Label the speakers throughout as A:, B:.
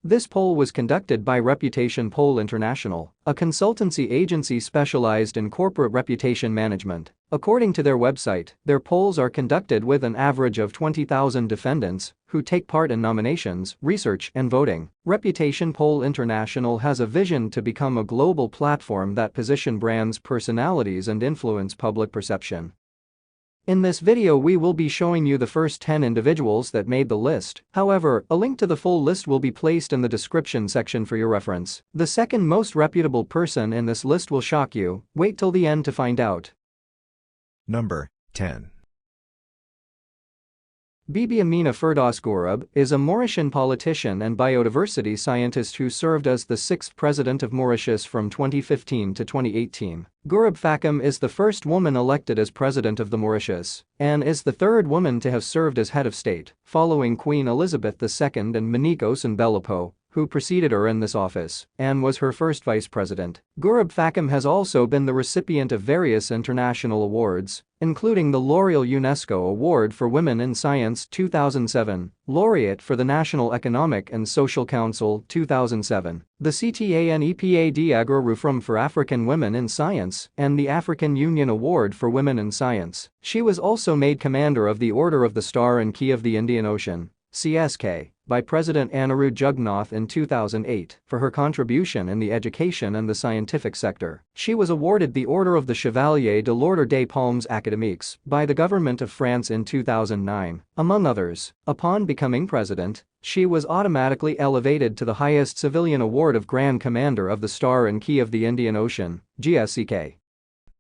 A: This poll was conducted by Reputation Poll International, a consultancy agency specialized in corporate reputation management. According to their website, their polls are conducted with an average of 20,000 defendants who take part in nominations, research, and voting. Reputation Poll International has a vision to become a global platform that position brands' personalities and influence public perception. In this video we will be showing you the first 10 individuals that made the list. However, a link to the full list will be placed in the description section for your reference. The second most reputable person in this list will shock you. Wait till the end to find out.
B: Number 10.
A: Bibi Ameenah Firdaus Gurib is a Mauritian politician and biodiversity scientist who served as the 6th president of Mauritius from 2015 to 2018. Gurib Fakim is the first woman elected as president of the Mauritius and is the third woman to have served as head of state, following Queen Elizabeth II and Monique Osunbelopo, who preceded her in this office and was her first vice president. Gurib Fakim has also been the recipient of various international awards, including the L'Oreal UNESCO Award for Women in Science 2007, Laureate for the National Economic and Social Council 2007, the CTANEPAD AGRA Reform for African Women in Science, and the African Union Award for Women in Science. She was also made Commander of the Order of the Star and Kyei of the Indian Ocean, CSK, by President Anirudh Jugnauth in 2008 for her contribution in the education and the scientific sector. She was awarded the Order of the Chevalier de l'Ordre des Palmes Académiques by the government of France in 2009, among others. Upon becoming president, she was automatically elevated to the highest civilian award of Grand Commander of the Star and Kyei of the Indian Ocean, GSCK.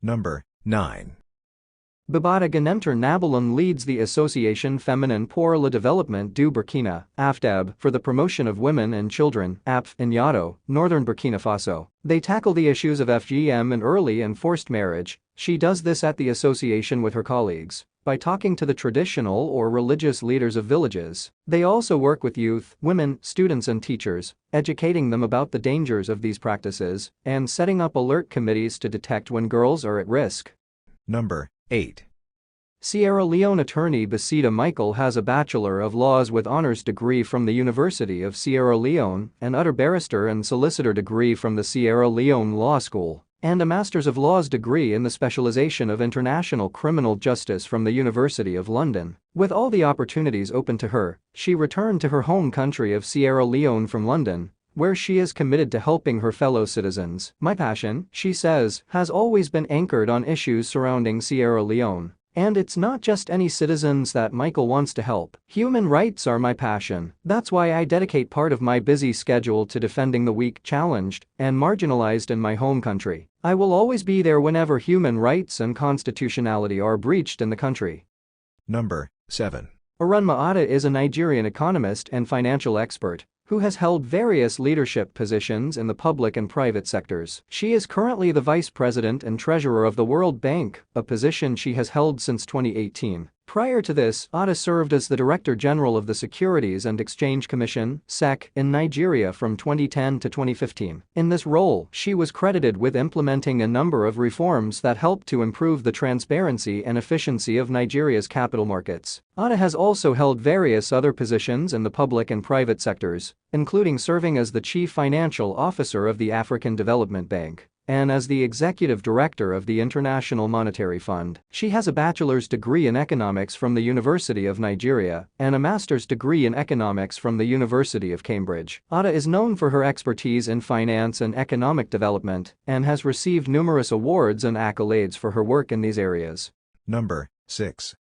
B: Number 9.
A: Bibata Ganemtore Nabaloum leads the Association Féminine pour le Développement du Burkina, AFDEB, for the promotion of women and children, APEE, in Yato, northern Burkina Faso. They tackle the issues of FGM and early and forced marriage. She does this at the association with her colleagues by talking to the traditional or religious leaders of villages. They also work with youth, women, students and teachers, educating them about the dangers of these practices and setting up alert committees to detect when girls are at risk.
B: Number 8.
A: Sierra Leone attorney Basita Michael has a Bachelor of Laws with honors degree from the University of Sierra Leone, an Oteh barrister and solicitor degree from the Sierra Leone Law School, and a Masters of Laws degree in the specialization of International Criminal Justice from the University of London. With all the opportunities open to her, she returned to her home country of Sierra Leone from London, where she is committed to helping her fellow citizens. My passion, she says, has always been anchored on issues surrounding Sierra Leone. And it's not just any citizens that Michael wants to help. Human rights are my passion. That's why I dedicate part of my busy schedule to defending the weak, challenged, and marginalized in my home country. I will always be there whenever human rights and constitutionality are breached in the country.
B: Number 7.
A: Arunma Oteh is a Nigerian economist and financial expert who has held various leadership positions in the public and private sectors. She is currently the vice president and treasurer of the World Bank, a position she has held since 2018. Prior to this, Oteh served as the Director General of the Securities and Exchange Commission (SEC) in Nigeria from 2010 to 2015. In this role, she was credited with implementing a number of reforms that helped to improve the transparency and efficiency of Nigeria's capital markets. Oteh has also held various other positions in the public and private sectors, including serving as the Chief Financial Officer of the African Development Bank and as the executive director of the International Monetary Fund. She has a bachelor's degree in economics from the University of Nigeria and a master's degree in economics from the University of Cambridge. Oteh is known for her expertise in finance and economic development and has received numerous awards and accolades for her work in these areas.
B: Number 6.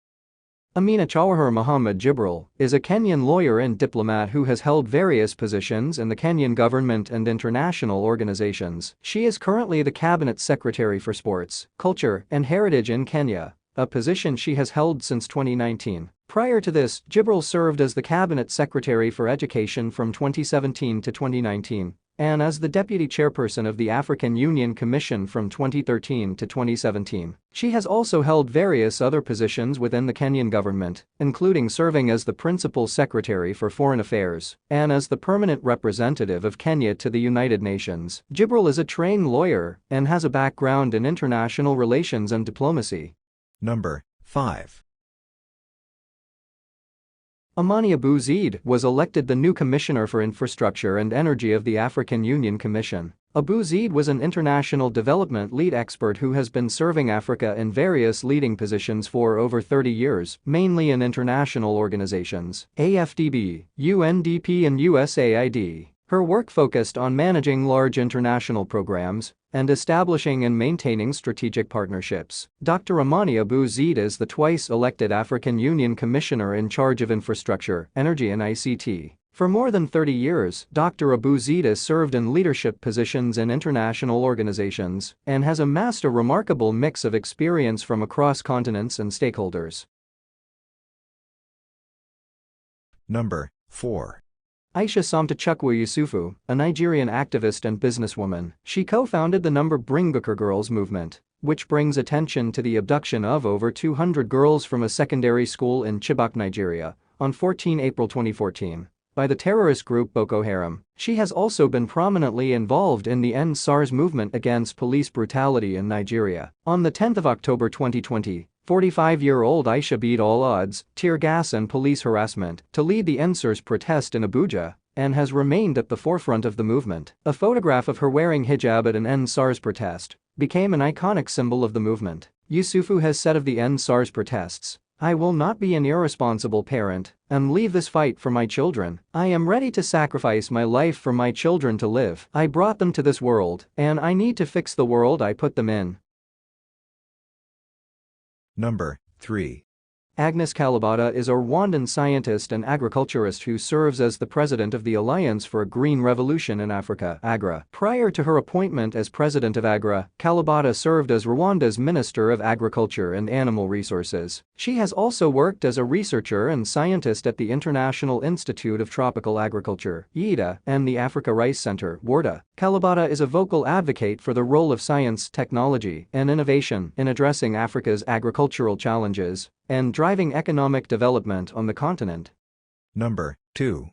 A: Amina Chawahir Mohamed Jibril is a Kenyan lawyer and diplomat who has held various positions in the Kenyan government and international organizations. She is currently the Cabinet Secretary for Sports, Culture, and Heritage in Kenya, a position she has held since 2019. Prior to this, Jibril served as the Cabinet Secretary for Education from 2017 to 2019 and as the Deputy Chairperson of the African Union Commission from 2013 to 2017. She has also held various other positions within the Kenyan government, including serving as the Principal Secretary for Foreign Affairs and as the Permanent Representative of Kenya to the United Nations. Jibril is a trained lawyer and has a background in international relations and diplomacy.
B: Number 5.
A: Amani Abou-Zeid was elected the new Commissioner for Infrastructure and Energy of the African Union Commission. Abou-Zeid was an international development lead expert who has been serving Africa in various leading positions for over 30 years, mainly in international organizations, AFDB, UNDP and USAID. Her work focused on managing large international programs and establishing and maintaining strategic partnerships. Dr. Amani Abou-Zeid is the twice-elected African Union Commissioner in charge of infrastructure, energy and ICT. For more than 30 years, Dr. Abou-Zeid has served in leadership positions in international organizations and has amassed a remarkable mix of experience from across continents and stakeholders.
B: Number 4.
A: Aisha Yesufu, a Nigerian activist and businesswoman. She co-founded the Bring Booker Girls movement, which brings attention to the abduction of over 200 girls from a secondary school in Chibok, Nigeria, on 14 April 2014. By the terrorist group Boko Haram. She has also been prominently involved in the End SARS movement against police brutality in Nigeria. On the 10th of October 2020, 45-year-old Aisha beat all odds, tear gas and police harassment to lead the End SARS protest in Abuja and has remained at the forefront of the movement. A photograph of her wearing hijab at an End SARS protest became an iconic symbol of the movement. Yesufu has said of the End SARS protests, "I will not be an irresponsible parent and leave this fight for my children. I am ready to sacrifice my life for my children to live. I brought them to this world, and I need to fix the world I put them in."
B: Number 3.
A: Agnes Kalibab is a Rwandan scientist and agriculturist who serves as the president of the Alliance for a Green Revolution in Africa (AGRA). Prior to her appointment as president of AGRA, Kalibab served as Rwanda's Minister of Agriculture and Animal Resources. She has also worked as a researcher and scientist at the International Institute of Tropical Agriculture (IITA) and the Africa Rice Center (WARDA). Kalibab is a vocal advocate for the role of science, technology, and innovation in addressing Africa's agricultural challenges and driving economic development on the continent.
B: Number 2.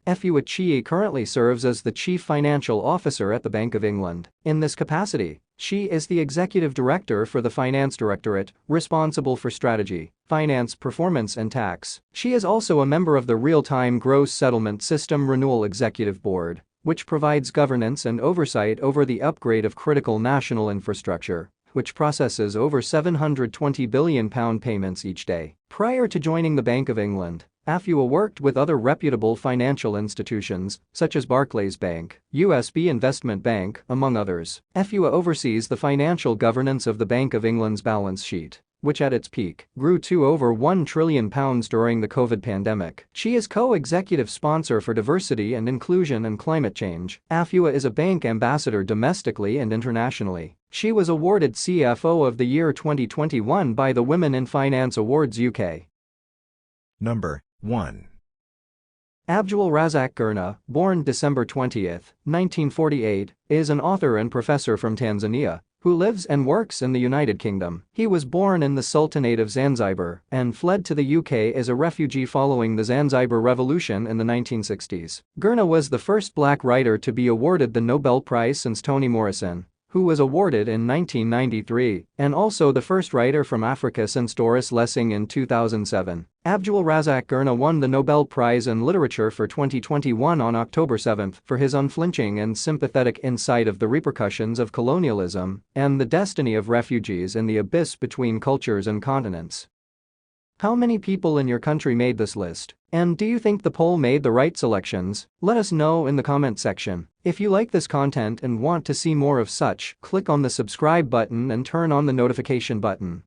A: Afua Kyei currently serves as the Chief Financial Officer at the Bank of England. In this capacity, she is the Executive Director for the Finance Directorate, responsible for strategy, finance, performance and tax. She is also a member of the Real-Time Gross Settlement System Renewal Executive Board, which provides governance and oversight over the upgrade of critical national infrastructure, which processes over £720 billion payments each day. Prior to joining the Bank of England, Afua worked with other reputable financial institutions, such as Barclays Bank, USB Investment Bank, among others. Afua oversees the financial governance of the Bank of England's balance sheet, which at its peak grew to over £1 trillion during the COVID pandemic. She is co-executive sponsor for diversity and inclusion and climate change. Afua is a bank ambassador domestically and internationally. She was awarded CFO of the Year 2021 by the Women in Finance Awards UK.
B: Number 1.
A: Abdul Razak Gurna, born December 20, 1948, is an author and professor from Tanzania who lives and works in the United Kingdom. He was born in the Sultanate of Zanzibar and fled to the UK as a refugee following the Zanzibar Revolution in the 1960s. Gurna was the first black writer to be awarded the Nobel Prize since Toni Morrison, who was awarded in 1993, and also the first writer from Africa since Doris Lessing in 2007. Abdul Razak Gurna won the Nobel Prize in Literature for 2021 on October 7 for his unflinching and sympathetic insight of the repercussions of colonialism and the destiny of refugees in the abyss between cultures and continents. How many people in your country made this list? And do you think the poll made the right selections? Let us know in the comment section. If you like this content and want to see more of such, click on the subscribe button and turn on the notification button.